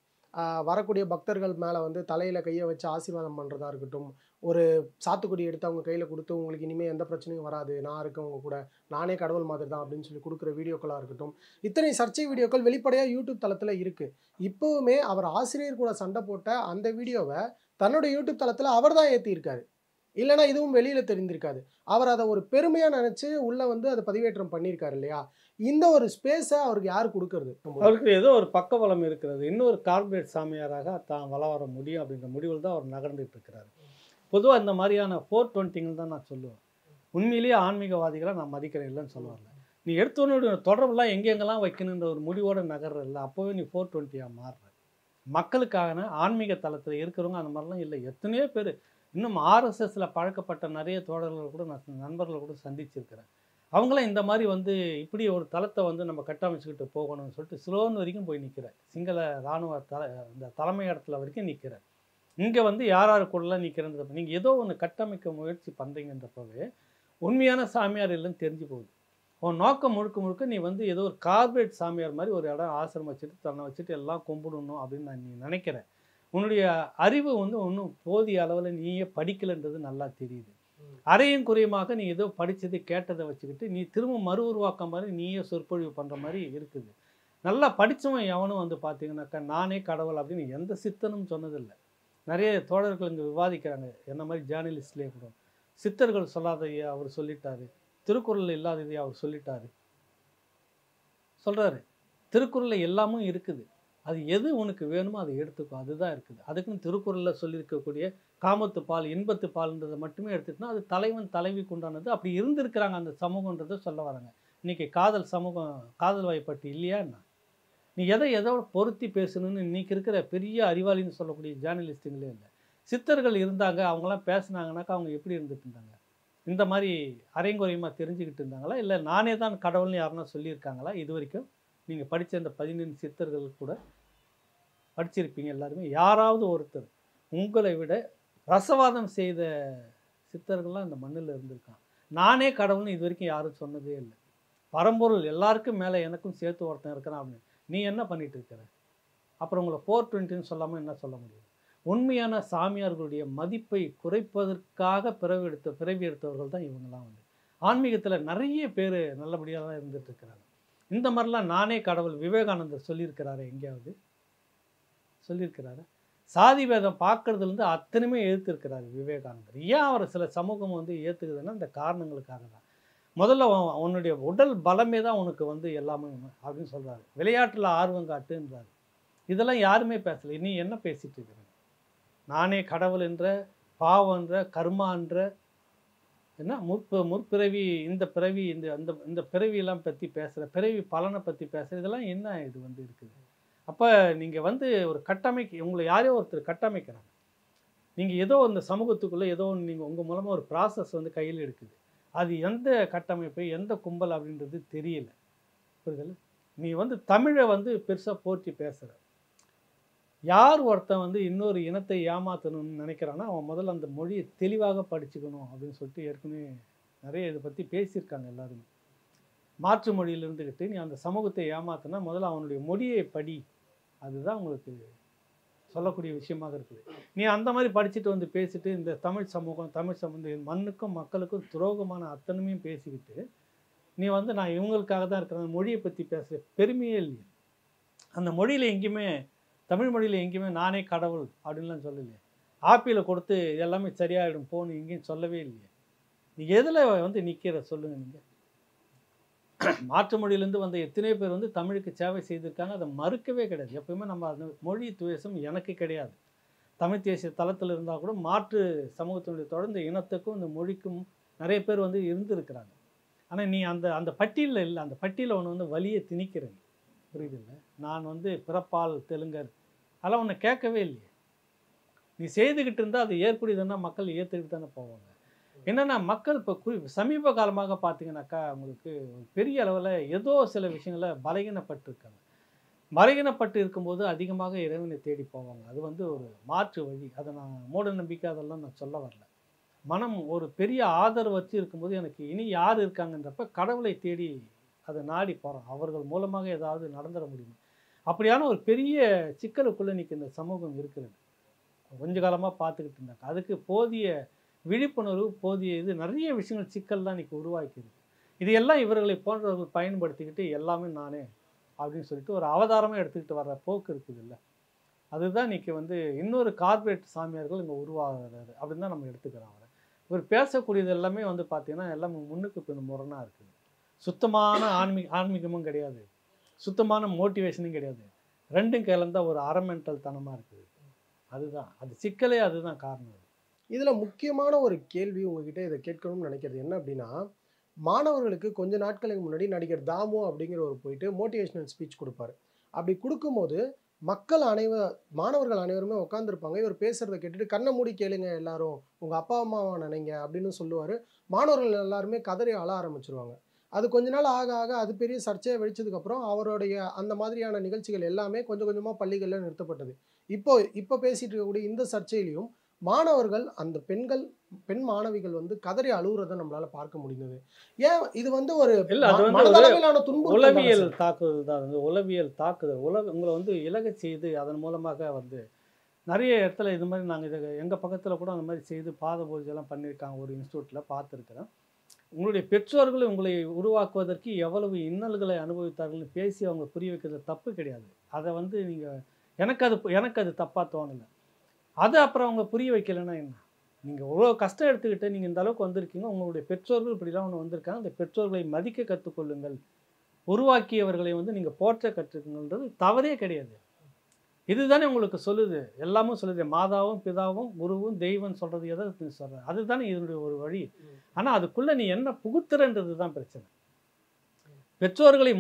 வரக்கூடிய பக்தர்கள் மேலே வந்து தலையில் கையை வச்சு ஆசீர்வாதம் பண்ணுறதா இருக்கட்டும், ஒரு சாத்துக்குடி எடுத்து அவங்க கையில் கொடுத்து உங்களுக்கு இனிமேல் எந்த பிரச்சனையும் வராது, நான் இருக்கேன் உங்க கூட, நானே கடவுள் மாதிரி தான் அப்படின்னு சொல்லி கொடுக்குற வீடியோக்களாக இருக்கட்டும், இத்தனை சர்ச்சை வீடியோக்கள் வெளிப்படையாக யூடியூப் தளத்தில் இருக்குது. இப்போவுமே அவர் ஆசிரியர் கூட சண்டை போட்ட அந்த வீடியோவை தன்னுடைய யூடியூப் தளத்தில் அவர் தான் ஏற்றியிருக்காரு. இல்லைனா இதுவும் வெளியில் தெரிந்திருக்காது. அவர் அதை ஒரு பெருமையாக நினச்சி உள்ளே வந்து அதை பதிவேற்றம் பண்ணியிருக்காரு இல்லையா? இந்த ஒரு ஸ்பேஸை அவருக்கு யார் கொடுக்கறது? அவருக்கு ஏதோ ஒரு பக்கபலம் இருக்கிறது. இன்னொரு கார்பரேட் சாமியாராக தான் வள வர முடியும் அப்படின்ற முடிவில் தான் அவர் நகர்ந்துட்டு இருக்கிறார். பொதுவாக இந்த மாதிரியான 420 தான் நான் சொல்லுவேன். உண்மையிலேயே ஆன்மீகவாதிகளை நான் மதிக்கிறேன் இல்லைன்னு சொல்ல வரல. நீ எடுத்தோன்னு தொடர்புலாம் எங்கெங்கெல்லாம் வைக்கணுன்ற ஒரு முடிவோடு நகர்ற இல்லை, அப்போவே நீ 420 மாறுற. மக்களுக்கான ஆன்மீக தளத்தில் இருக்கிறவங்க அந்த மாதிரிலாம் இல்லை. எத்தனையோ பேர் இன்னும் ஆர்எஸ்எஸில் பழக்கப்பட்ட நிறைய தோழர்கள் கூட நான் நண்பர்களை கூட சந்திச்சிருக்கிறேன். அவங்களாம் இந்த மாதிரி வந்து இப்படி ஒரு தளத்தை வந்து நம்ம கட்டமைச்சுக்கிட்டு போகணும்னு சொல்லிட்டு ஸ்லோன் வரைக்கும் போய் நிற்கிறேன். சிங்கள இராணுவ இந்த தலைமை இடத்துல வரைக்கும் நிற்கிறேன். இங்கே வந்து யார் கூடலாம் நிற்கிறேன்றப்ப நீங்கள் ஏதோ ஒன்று கட்டமைக்க முயற்சி பண்ணுறீங்கன்றப்பவே உண்மையான சாமியார் இல்லைன்னு தெரிஞ்சு போகுது. உன் நோக்கம் முழுக்க முழுக்க நீ வந்து ஏதோ ஒரு கார்பரேட் சாமியார் மாதிரி ஒரு இடம் ஆசிரமம் வச்சுட்டு தன்னை வச்சுட்டு எல்லாம் கும்பிடணும் அப்படின்னு நீ நினைக்கிறேன். உன்னுடைய அறிவு வந்து ஒன்றும் போதிய அளவில் நீயே படிக்கலைன்றது நல்லா தெரியுது. அரையும் குறையுமாக நீ ஏதோ படித்ததை கேட்டதை வச்சுக்கிட்டு நீ திரும்ப மறு உருவாக்கம் மாதிரி நீயே சொற்பொழிவு பண்ணுற மாதிரி இருக்குது. நல்லா படித்தவன் எவனும் வந்து பார்த்தீங்கன்னாக்கா நானே கடவுள் அப்படின்னு எந்த சித்தனும் சொன்னதில்லை. நிறைய தோழர்கள் இங்கே விவாதிக்கிறாங்க, என்ன மாதிரி ஜேர்னலிஸ்ட்லேயே கூட. சித்தர்கள் சொல்லாதையே அவர் சொல்லிட்டாரு, திருக்குறளில் இல்லாததையே அவர் சொல்லிட்டாரு சொல்கிறாரு. திருக்குறளில் எல்லாமும் இருக்குது, அது எது உனக்கு வேணுமோ அதை எடுத்துக்கோ, அதுதான் இருக்குது. அதுக்குன்னு திருக்குறளில் சொல்லியிருக்கக்கூடிய காமத்து பால் இன்பத்து பால்ன்றதை மட்டுமே எடுத்துக்கிட்டோன்னா அது தலைவன் தலைவிக்கு உண்டானது. அப்படி இருந்திருக்கிறாங்க அந்த சமூகன்றதை சொல்ல வராங்க. இன்றைக்கி காதல் சமூகம் காதல் வாய்ப்பட்டு இல்லையா என்ன? நீ எதோட பொருத்தி பேசணும்னு இன்றைக்கி இருக்கிற பெரிய அறிவாளின்னு சொல்லக்கூடிய ஜேர்னலிஸ்ட்டுங்களே இல்லை. சித்தர்கள் இருந்தாங்க, அவங்களாம் பேசுனாங்கனாக்கா அவங்க எப்படி இருந்துட்டு இருந்தாங்க? இந்த மாதிரி அரைங்குறையமாக தெரிஞ்சுக்கிட்டு இருந்தாங்களா, இல்லை நானே தான் கடவுள்னு யாருன்னா சொல்லியிருக்காங்களா? இது வரைக்கும் நீங்கள் படித்த இந்த 15 சித்தர்கள் கூட படிச்சிருப்பீங்க எல்லாருமே. யாராவது ஒருத்தர் உங்களை விட ரசவாதம் செய்த சித்தர்கள்லாம் இந்த மண்ணில் இருந்திருக்கான். நானே கடவுள்னு இது வரைக்கும் யாரும் சொன்னதே இல்லை. பரம்பொருள் எல்லாருக்கும் மேலே எனக்கும் சேர்த்து ஒருத்தன் இருக்கிறான் அப்படின்னு நீ என்ன பண்ணிட்டு இருக்கிற? அப்புறம் உங்களை 420ன்னு சொல்லாமல் என்ன சொல்ல முடியும்? உண்மையான சாமியார்களுடைய மதிப்பை குறைப்பதற்காக பிறவி எடுத்தவர்கள் தான் இவங்கெல்லாம் வந்து ஆன்மீகத்தில் நிறைய பேர் நல்லபடியாக தான் இருந்துட்டு இருக்கிறாங்க. இந்த மாதிரிலாம் நானே கடவுள் விவேகானந்தர் சொல்லியிருக்கிறாரு, எங்கேயாவது சொல்லியிருக்கிறாரு? சாதி பேதம் பார்க்கறதுலேருந்து அத்தனையுமே எதிர்த்திருக்கிறாரு விவேகானந்தர். ஏன் அவர் சில சமூகம் வந்து ஏற்றுக்குதுன்னா இந்த காரணங்களுக்காக தான். முதல்ல உன்னுடைய உடல் பலமே தான் உனக்கு வந்து எல்லாமே அப்படின்னு சொல்கிறாரு. விளையாட்டில் ஆர்வம் காட்டுன்றாரு. இதெல்லாம் யாருமே பேசலை. நீ என்ன பேசிகிட்டு இருக்கிற? நானே கடவுள் என்ற, பாவன்ற, கர்மான்ற, என்ன முற்பிறவி, இந்த பிறவி, இந்த பிறவியெல்லாம் பற்றி பேசுகிற, பிறவி பலனை பற்றி பேசுகிற, இதெல்லாம் என்ன இது வந்து இருக்குது? அப்போ நீங்கள் வந்து ஒரு உங்களை யாரையோ ஒருத்தர் கட்டமைக்கிறாங்க. நீங்கள் ஏதோ இந்த சமூகத்துக்குள்ளே ஏதோ ஒன்று நீங்கள் உங்கள் மூலமாக ஒரு ப்ராசஸ் வந்து கையில் எடுக்குது. அது எந்த கட்டமைப்பு, எந்த கும்பல் அப்படின்றது தெரியல. புரியுதல்? நீ வந்து தமிழை வந்து பெருசாக போற்றி பேசுகிற. யார் ஒருத்தன் வந்து இன்னொரு இனத்தை ஏமாற்றணும்னு நினைக்கிறான்னா அவன் முதல்ல அந்த மொழியை தெளிவாக படிச்சுக்கணும் அப்படின்னு சொல்லிட்டு ஏற்கனவே நிறைய இதை பற்றி பேசியிருக்காங்க எல்லாருமே. மாற்று மொழியில் இருந்துக்கிட்டு நீ அந்த சமூகத்தை ஏமாத்தினா முதல்ல அவனுடைய மொழியை படி. அதுதான் உங்களுக்கு சொல்லக்கூடிய விஷயமாக இருக்குது. நீ அந்த மாதிரி படிச்சுட்டு வந்து பேசிட்டு இந்த தமிழ் சமூகம் மண்ணுக்கும் மக்களுக்கும் துரோகமான அத்தனையும் பேசிக்கிட்டு நீ வந்து நான் இவங்களுக்காக தான் இருக்கிறேன் மொழியை பற்றி பேசுகிற பெருமையே இல்லையே. அந்த மொழியில் எங்கேயுமே, தமிழ் மொழியில் எங்கேயுமே நானே கடவுள் அப்படின்லாம் சொல்லலையே. ஆப்பியில் கொடுத்து எல்லாமே சரியாயிடும் போன்னு எங்கேயும் சொல்லவே இல்லையே. நீ எதில் வந்து நிற்கிற சொல்லுங்கள். நீங்கள் மாற்று மொழியிலேருந்து வந்த எத்தனையோ பேர் வந்து தமிழுக்கு சேவை செய்திருக்காங்க. அதை மறுக்கவே கிடையாது. எப்பவுமே நம்ம அந்த மொழி துவேஷம் எனக்கு கிடையாது. தமிழ் தேசிய தளத்தில் இருந்தால் கூட மாற்று சமூகத்தினுடைய தொடர்ந்து இனத்துக்கும் இந்த மொழிக்கும் நிறைய பேர் வந்து இருந்திருக்கிறாங்க. ஆனால் நீ அந்த பட்டியலில் இல்லை. அந்த பட்டியலில் ஒன்று வந்து வலியை திணிக்கிறேன். புரியுதில்லை? நான் வந்து பிறப்பால் தெலுங்கர் அதெல்லாம் ஒன்று கேட்கவே இல்லையே. நீ செய்துக்கிட்டு இருந்தால் அது ஏற்புடையதுன்னா மக்கள் ஏற்றுக்கிட்டு தானே போவாங்க. என்னென்னா மக்கள் இப்போ சமீப காலமாக பார்த்தீங்கன்னாக்கா உங்களுக்கு பெரிய அளவில் ஏதோ சில விஷயங்களை பலகீனப்பட்டிருக்காங்க. பலகீனப்பட்டு இருக்கும்போது அதிகமாக இறைவனை தேடி போவாங்க. அது வந்து ஒரு மாற்று வழி. அதை நான் மூட நம்பிக்கை அதெல்லாம் நான் சொல்ல வரல. மனம் ஒரு பெரிய ஆதரவு வச்சு இருக்கும்போது எனக்கு இனி யார் இருக்காங்கன்றப்ப கடவுளை தேடி அதை நாடி போகிறோம். அவர்கள் மூலமாக ஏதாவது நடந்துட முடியும். அப்படியான ஒரு பெரிய சிக்கலுக்குள்ளே இன்றைக்கி இந்த சமூகம் இருக்கிறது. கொஞ்ச காலமாக பார்த்துக்கிட்டு இருந்தாங்க. அதுக்கு போதிய விழிப்புணர்வு, போதிய இது நிறைய விஷயங்கள் சிக்கல் தான் இன்றைக்கி உருவாக்கியிருக்கு. இது எல்லாம் இவர்களை போன்றவர்கள் பயன்படுத்திக்கிட்டு எல்லாமே நானே அப்படின்னு சொல்லிட்டு ஒரு அவதாரமாக எடுத்துக்கிட்டு வர்ற போக்கு இருக்குது இல்லை. அதுதான் இன்றைக்கி வந்து இன்னொரு கார்பரேட் சாமியார்கள் இங்கே உருவாகிறாரு அப்படின்னு தான் நம்ம எடுத்துக்கிறோம். அவரை இவர் பேசக்கூடியது எல்லாமே வந்து பார்த்திங்கன்னா எல்லாம் முன்னுக்கு பின் முரணாக இருக்குது. சுத்தமான ஆன்மீகமும் கிடையாது, சுத்தமான மோட்டிவேஷனும் கிடையாது. ரெண்டும் கலந்த ஒரு அரமெண்டல் தனமாக இருக்குது. அதுதான் அது சிக்கலே, அதுதான் காரணம். இதில் முக்கியமான ஒரு கேள்வி உங்ககிட்ட இதை கேட்கணும்னு நினைக்கிறது என்ன அப்படின்னா, மாணவர்களுக்கு கொஞ்ச நாட்களுக்கு முன்னாடி நடிகர் தாமு அப்படிங்கிற ஒரு போயிட்டு மோட்டிவேஷனல் ஸ்பீச் கொடுப்பாரு. அப்படி கொடுக்கும்போது மாணவர்கள் அனைவருமே உட்காந்துருப்பாங்க. இவர் பேசுகிறத கேட்டுட்டு கண்ணை மூடி கேளுங்க எல்லாரும், உங்கள் அப்பா அம்மாவை நினைங்க அப்படின்னு சொல்லுவார். மாணவர்கள் எல்லாருமே கதறி அழ ஆரம்பிச்சிருவாங்க. அது கொஞ்ச நாள் ஆக ஆக அது பெரிய சர்ச்சையை வெடிச்சதுக்கப்புறம் அவருடைய அந்த மாதிரியான நிகழ்ச்சிகள் எல்லாமே கொஞ்சம் கொஞ்சமாக பள்ளிகளில் நிறுத்தப்பட்டது. இப்போ பேசிட்டு இருக்கக்கூடிய இந்த சர்ச்சையிலையும் மாணவர்கள், அந்த பெண் மாணவிகள் வந்து கதறி அழுகுறதை நம்மளால பார்க்க முடிந்தது. ஏன் இது வந்து ஒரு மனதளவிலான உளவியல் தாக்குதல் தான். உளவியல் தாக்குதல் உங்களை வந்து இலக செய்து அதன் மூலமாக வந்து நிறைய இடத்துல இது மாதிரி நாங்கள் எங்கள் பக்கத்தில் கூட அந்த மாதிரி செய்து பாத பூஜைலாம் பண்ணியிருக்காங்க. ஒரு இன்ஸ்டியூட்டில் பார்த்துருக்குறேன். உங்களுடைய பெற்றோர்கள் உங்களை உருவாக்குவதற்கு எவ்வளவு இன்னல்களை அனுபவித்தார்கள்னு பேசி அவங்க புரிய வைக்கிறது தப்பு கிடையாது. அதை வந்து நீங்கள் எனக்கு அது தப்பாக தோணலை. அது அப்புறம் அவங்க புரிய வைக்கலைன்னா என்ன? நீங்கள் இவ்வளோ கஷ்டம் எடுத்துக்கிட்டு நீங்கள் இந்த அளவுக்கு வந்திருக்கீங்க. உங்களுடைய பெற்றோர்கள் இப்படிலாம் ஒன்று வந்திருக்காங்க. அந்த பெற்றோர்களை மதிக்க கற்றுக்கொள்ளுங்கள். உருவாக்கியவர்களை வந்து நீங்கள் போற்ற கற்றுக்குங்கன்றது தவறே கிடையாது. இதுதானே உங்களுக்கு சொல்லுது, எல்லாமும் சொல்லுது. மாதாவும் பிதாவும் குருவும் தெய்வம் சொல்கிறது எதை சொல்கிறேன், அதுதானே இதனுடைய ஒரு வழி. ஆனால் அதுக்குள்ளே நீ என்ன புகுத்துறன்றது தான் பிரச்சனை.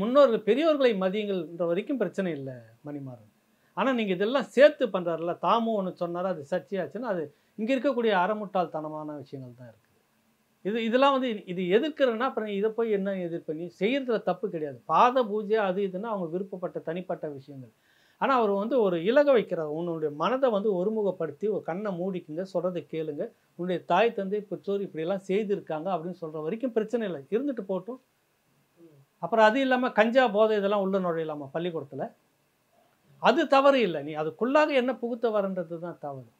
முன்னோர்கள் பெரியோர்களை மதியங்கள்ன்ற வரைக்கும் பிரச்சனை இல்லை மணிமாறன். ஆனால் நீங்கள் இதெல்லாம் சேர்த்து பண்ணுறாருல, தாமு ஒன்று சொன்னார், அது சர்ச்சையாச்சுன்னா அது இங்கே இருக்கக்கூடிய அறமுட்டாள்தனமான விஷயங்கள் தான் இருக்குது. இதெல்லாம் வந்து இது எதிர்க்கிறேன்னா அப்புறம் இதை போய் என்ன எதிர்ப்பு? நீ செய்கிறதுல தப்பு கிடையாது. பாத பூஜை அது இதுன்னா அவங்க விருப்பப்பட்ட தனிப்பட்ட விஷயங்கள். ஆனால் அவர் வந்து ஒரு இலக வைக்கிறார். உன்னுடைய மனதை வந்து ஒருமுகப்படுத்தி ஒரு கண்ணை மூடிக்குங்க, சொல்கிறத கேளுங்க, உன்னுடைய தாய் தந்தை பெற்றோர் இப்படியெல்லாம் செய்திருக்காங்க அப்படின்னு சொல்கிற வரைக்கும் பிரச்சனை இல்லை, இருந்துட்டு போட்டும். அப்புறம் அது இல்லாமல் கஞ்சா போதை இதெல்லாம் உள்ள நுழையலாமா பள்ளிக்கூடத்தில்? அது தவறு இல்லை, நீ அதுக்குள்ளாக என்ன புகுத்த வரன்றது தான் தவறு.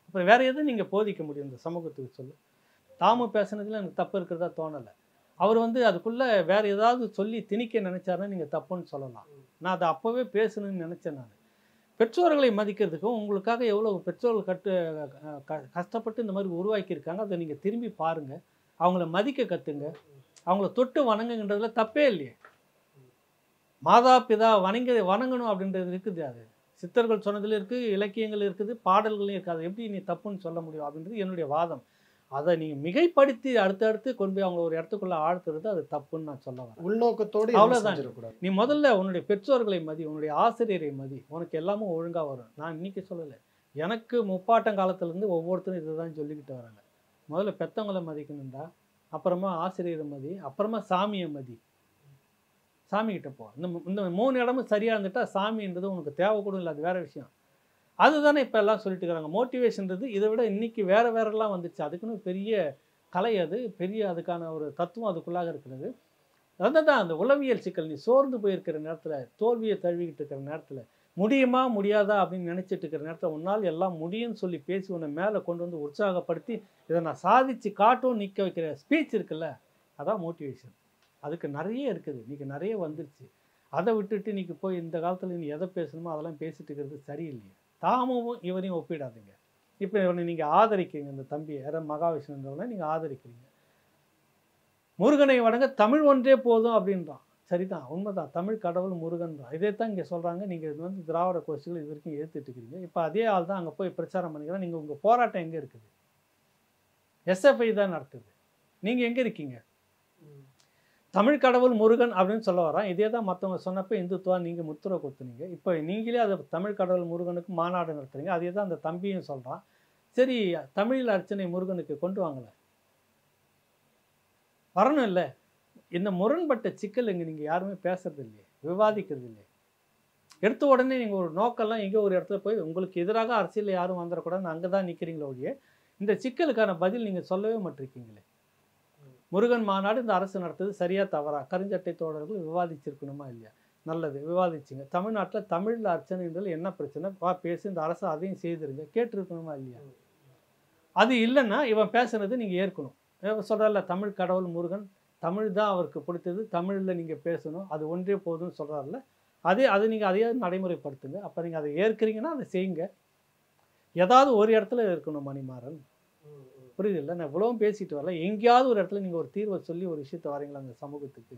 அப்புறம் வேறு எதுவும் நீங்கள் போதிக்க முடியும் இந்த சமூகத்துக்கு சொல்லு? தாமு பேசுனதுல எனக்கு தப்பு இருக்கிறதா தோணலை. அவர் வந்து அதுக்குள்ளே வேறு ஏதாவது சொல்லி திணிக்க நினச்சாருன்னா நீங்கள் தப்புன்னு சொல்லலாம். நான் அதை அப்போவே பேசணும்னு நினச்சேன். நான் பெற்றோர்களை மதிக்கிறதுக்கும் உங்களுக்காக எவ்வளோ பெற்றோர்கள் கஷ்டப்பட்டு இந்த மாதிரி உருவாக்கியிருக்காங்க, அதை நீங்கள் திரும்பி பாருங்கள், அவங்கள மதிக்க கற்றுங்க, அவங்கள தொட்டு வணங்குன்றதுல தப்பே இல்லையே. மாதா பிதா வணங்கணும் அப்படின்றது இருக்குது. அது சித்தர்கள் சொன்னதில் இருக்குது, இலக்கியங்கள் இருக்குது, பாடல்களையும் இருக்குது. அதை எப்படி நீ தப்புன்னு சொல்ல முடியும் அப்படின்றது என்னுடைய வாதம். அதை நீங்கள் மிகைப்படுத்தி அடுத்தடுத்து கொண்டு போய் அவங்க ஒரு இடத்துக்குள்ளே ஆழ்த்துறது அது தப்புன்னு நான் சொல்ல வரேன். உள்நோக்கத்தோடு அவ்வளோதான். நீ முதல்ல உன்னுடைய பெற்றோர்களை மதி, உன்னுடைய ஆசிரியரை மதி, உனக்கு எல்லாமே ஒழுங்காக வரும். நான் இன்னைக்கு சொல்லலை, எனக்கு முப்பாட்டங்காலத்துலேருந்து ஒவ்வொருத்தரும் இதை தான் சொல்லிக்கிட்டு வராங்க. முதல்ல பெற்றவங்களை மதிக்கணுண்டா, அப்புறமா ஆசிரியரை மதி, அப்புறமா சாமியை மதி. சாமிக்கிட்ட போ. இந்த 3 இடமும் சரியாக இருந்துட்டா சாமின்றது உனக்கு தேவை கூட இல்லை, அது வேறு விஷயம். அதுதானே இப்போ எல்லாம் சொல்லிட்டு இருக்கிறாங்க. மோட்டிவேஷன்றது இதை விட இன்றைக்கி வேறெல்லாம் வந்துச்சு. அதுக்குன்னு பெரிய கலை, அது பெரிய அதுக்கான ஒரு தத்துவம் அதுக்குள்ளாக இருக்கிறது. அதுதான் அந்த உளவியல் சிக்கல். நீ சோர்ந்து போயிருக்கிற நேரத்தில், தோல்வியை தழுவிக்கிட்டு இருக்கிற நேரத்தில், முடியுமா முடியாதா அப்படின்னு நினச்சிட்டு இருக்கிற நேரத்தில் உன்னால் எல்லாம் முடியும்னு சொல்லி பேசி உன்னை மேலே கொண்டு வந்து உற்சாகப்படுத்தி இதை நான் சாதித்து காட்டும் நிற்க வைக்கிற ஸ்பீச் இருக்குல்ல, அதான் மோட்டிவேஷன். அதுக்கு நிறைய இருக்குது, இன்றைக்கி நிறைய வந்துருச்சு. அதை விட்டுட்டு இன்றைக்கி போய் இந்த காலத்தில் நீ எதை பேசணுமோ அதெல்லாம் பேசிட்டு இருக்கிறது சரியில்லையே. தாமும் இவரையும் ஒப்பிடாதீங்க. இப்போ இவனை நீங்கள் ஆதரிக்கிறீங்க, இந்த தம்பியை யாராவது மகாவிஷ்ணுன்றவனை நீங்கள் ஆதரிக்கிறீங்க. முருகனை வணங்க தமிழ் ஒன்றே போதும் அப்படின்றான். சரிதான், உண்மைதான், தமிழ் கடவுள் முருகன் தான். இதே தான் இங்கே சொல்கிறாங்க. நீங்கள் இது வந்து திராவிட கோஷ்டிகள் இது வரைக்கும் ஏற்றுட்டு இருக்கிறீங்க. இப்போ அதே ஆள் தான் அங்கே போய் பிரச்சாரம் பண்ணிக்கிறேன். நீங்கள் உங்கள் போராட்டம் எங்கே இருக்குது? எஸ்எஃப்ஐ தான் நடத்துது. நீங்கள் எங்கே இருக்கீங்க? தமிழ் கடவுள் முருகன் அப்படின்னு சொல்ல வரான். இதே தான் மற்றவங்க சொன்னப்போ இந்துத்துவா நீங்கள் முத்திரை கொடுத்துனீங்க. இப்போ நீங்களே அதை தமிழ் கடவுள் முருகனுக்கு மாநாடு நடத்துறீங்க. அதே தான் அந்த தம்பியும் சொல்கிறான். சரி, தமிழில் அர்ச்சனை முருகனுக்கு கொண்டு வாங்கலை, வரணும் இல்லை? இந்த முரண்பட்ட சிக்கல் இங்கே நீங்கள் யாருமே பேசுறது இல்லையே, விவாதிக்கிறது இல்லையே. எடுத்த உடனே நீங்கள் ஒரு நோக்கெல்லாம் எங்கே ஒரு இடத்துல போய் உங்களுக்கு எதிராக அரசியலில் யாரும் வந்துடக்கூடாதுன்னு அங்கே தான் நிற்கிறீங்களோ ஒழிய இந்த சிக்கலுக்கான பதில் நீங்கள் சொல்லவே மாட்டிருக்கீங்களே. முருகன் மாநாடு இந்த அரசு நடத்துது சரியா தவறா? கருஞ்சட்டை தோழர்கள் விவாதிச்சிருக்கணுமா இல்லையா? நல்லது, விவாதிச்சுங்க. தமிழ்நாட்டில் தமிழில் அர்ச்சனைன்றது என்ன பிரச்சனை பேசி இந்த அரசு அதையும் செய்திருங்க, கேட்டிருக்கணுமா இல்லையா? அது இல்லைன்னா இவன் பேசுனது நீங்கள் ஏற்கணும். சொல்கிறல்ல, தமிழ் கடவுள் முருகன், தமிழ் தான் அவருக்கு பிடித்தது, தமிழில் நீங்கள் பேசணும், அது ஒன்றே போதும்னு சொல்கிறாருல்ல, அதை நீங்கள் அதையே நடைமுறைப்படுத்துங்க. அப்போ நீங்கள் அதை ஏற்கிறீங்கன்னா அதை செய்யுங்க. ஏதாவது ஒரு இடத்துல இருக்கணும் மணிமாறன், புரியுது இல்லை? நான் இவ்வளவும் பேசிட்டு வரல, எங்கேயாவது ஒரு இடத்துல நீங்கள் ஒரு தீர்வை சொல்லி ஒரு விஷயத்தை வரீங்களா அந்த சமூகத்துக்கு?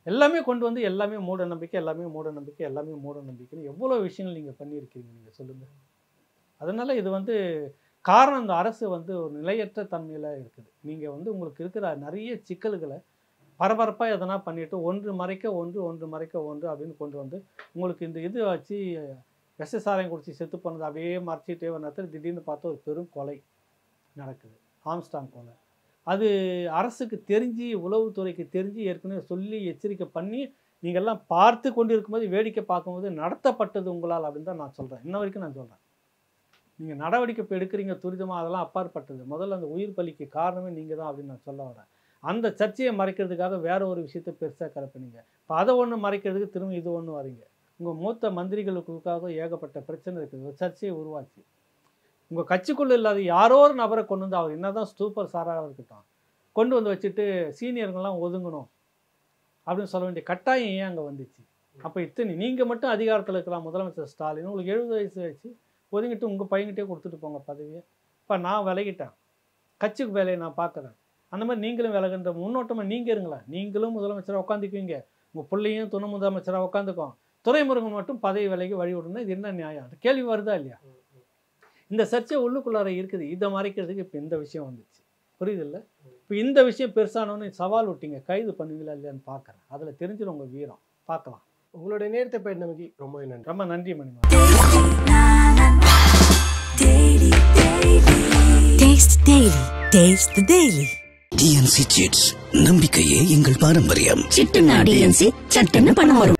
எல்லாமே கொண்டு வந்து எல்லாமே மூட நம்பிக்கை, எல்லாமே மூட நம்பிக்கை, எல்லாமே மூட நம்பிக்கைன்னு எவ்வளோ விஷயங்கள் நீங்கள் பண்ணியிருக்கீங்க, நீங்கள் சொல்லுங்கள். அதனால் இது வந்து காரணம், இந்த அரசு வந்து ஒரு நிலையற்ற தன்மையில் இருக்குது. நீங்கள் வந்து உங்களுக்கு இருக்கிற நிறைய சிக்கல்களை பரபரப்பாக எதனா பண்ணிவிட்டு ஒன்று மறைக்க ஒன்று அப்படின்னு கொண்டு வந்து உங்களுக்கு இந்த இது வச்சு விஷசாரம் குடிச்சு செத்து போனது அப்படியே மறைச்சிட்டே வந்தது. திடீர்னு பார்த்தா ஒரு பெரும் கொலை நடக்குது, ஆம்ஸ்டாங் கொலை. அது அரசுக்கு தெரிஞ்சு, உளவுத்துறைக்கு தெரிஞ்சு ஏற்கனவே சொல்லி எச்சரிக்கை பண்ணி நீங்கள்லாம் பார்த்து கொண்டு இருக்கும்போது, வேடிக்கை பார்க்கும்போது நடத்தப்பட்டது உங்களால் அப்படின்னு தான் நான் சொல்கிறேன். இன்ன வரைக்கும் நான் சொல்கிறேன். நீங்கள் நடவடிக்கை இப்போ எடுக்கிறீங்க துரிதமாக, அதெல்லாம் அப்பாற்பட்டது. முதல்ல அந்த உயிர் பலிக்கு காரணமே நீங்கள் தான் அப்படின்னு நான் சொல்ல வரேன். அந்த சர்ச்சையை மறைக்கிறதுக்காக வேற ஒரு விஷயத்தை பெருசாக கலப்பினீங்க. இப்போ அதை ஒன்று மறைக்கிறதுக்கு திரும்ப இது ஒன்று வரீங்க. உங்கள் மூத்த மந்திரிகளுக்காக ஏகப்பட்ட பிரச்சனை இருக்குது, ஒரு சர்ச்சையை உருவாச்சு. உங்கள் கட்சிக்குள்ளே இல்லாத யாரோ ஒரு நபரை கொண்டு வந்து, அவர் என்ன தான் சூப்பர் ஸ்டாராக இருக்கட்டும், கொண்டு வந்து வச்சுட்டு சீனியர்கள்லாம் ஒதுங்கணும் அப்படின்னு சொல்ல வேண்டிய கட்டாயம் ஏன் அங்கே வந்துச்சு? அப்போ இத்தனை நீங்கள் மட்டும் அதிகாரத்தில் இருக்கலாம், முதலமைச்சர் ஸ்டாலின் உங்களுக்கு 70 வயசு வச்சு ஒதுங்கிட்டு உங்கள் பையன்கிட்டே கொடுத்துட்டு போங்க பதவியை. இப்போ நான் விலகிட்டேன், கட்சிக்கு வேலையை நான் பார்க்குறேன். அந்த மாதிரி நீங்களும் விலகுன்ற முன்னோட்டமாக நீங்கள் இருங்களா? நீங்களும் முதலமைச்சராக உட்காந்துக்குவீங்க, உங்கள் பிள்ளையும் துணை முதலமைச்சராக உட்காந்துக்கும், துரைமுருகன் மட்டும் பதவி விலைக்கு வழி விடணும். இது என்ன நியாயம்? அந்த கேள்வி வருதா இல்லையா? இந்த சர்ச்சை உள்ளுக்குள்ளார இருக்குது. இதை மறைக்கிறதுக்கு இப்போ இந்த விஷயம் வந்துச்சு, புரியுது இல்லை? இப்போ இந்த விஷயம் பெருசானோன்னு சவால் விட்டீங்க, கைது பண்ணுவீங்களா இல்லையான்னு பார்க்குறேன். அதில் தெரிஞ்சிடும் உங்கள் வீரம். பார்க்கலாம். உங்களுடைய நேரத்தை பயணமைக்கு ரொம்ப நன்றி. ரொம்ப நன்றி மணிமா. டிஎன்சி சிட்ஸ், நம்பிக்கையே எங்கள் பாரம்பரியம். சிட்டுனா டிஎன்சி, சட்டுன்னு பணம் வரும்.